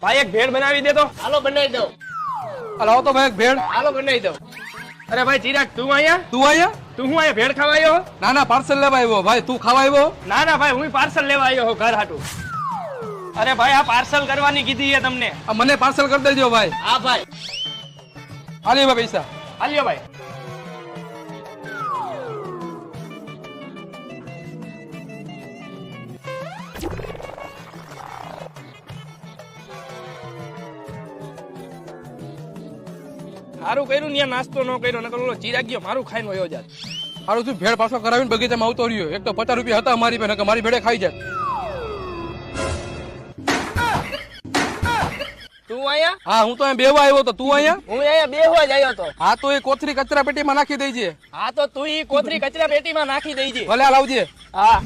ભાઈ એક ભેળ બનાવી દે તો. હાલો બનાવી દો. લાવો તો ભાઈ એક ભેળ. હાલો બનાવી દો. અરે ભાઈ ચિરાગ તું અહીંયા તું અહીંયા? તું હું અહીંયા ભેળ ખાવા આવ્યો? ના ના પાર્સલ લેવા આવ્યો ભાઈ. તું ખાવા આવ્યો? ના ના ભાઈ હું પાર્સલ લેવા આવ્યો હું ઘર હાટું. અરે ભાઈ આ પાર્સલ કરવાની કીધી છે તમને. આ મને પાર્સલ કરી દેજો ભાઈ. હા ભાઈ. હાલી ભાઈ પૈસા. હાલ્યો ભાઈ. સારું કર્યું ને નાસ્તો ન કર્યો નકર ઓલો ચિરાગ ગયો મારું ખાઈને વયો જાત. હારું તું ભેળ પાછો કરાવીને બગીચામાં આવતો રહ્યો. એક તો 50 રૂપિયા હતા મારી પાસે, નકર મારી ભેળે ખાઈ જાય. તું અહીંયા? હા હું તો અહીંયા બેવા આવ્યો તો. તું અહીંયા? હું અહીંયા બેહવા જ આવ્યો તો. હા તો એ કોથરી કચરા પેટીમાં નાખી દેજે. હા તો તું ઈ કોથરી કચરા પેટીમાં નાખી દેજે. ભલે આ લાવજે. હા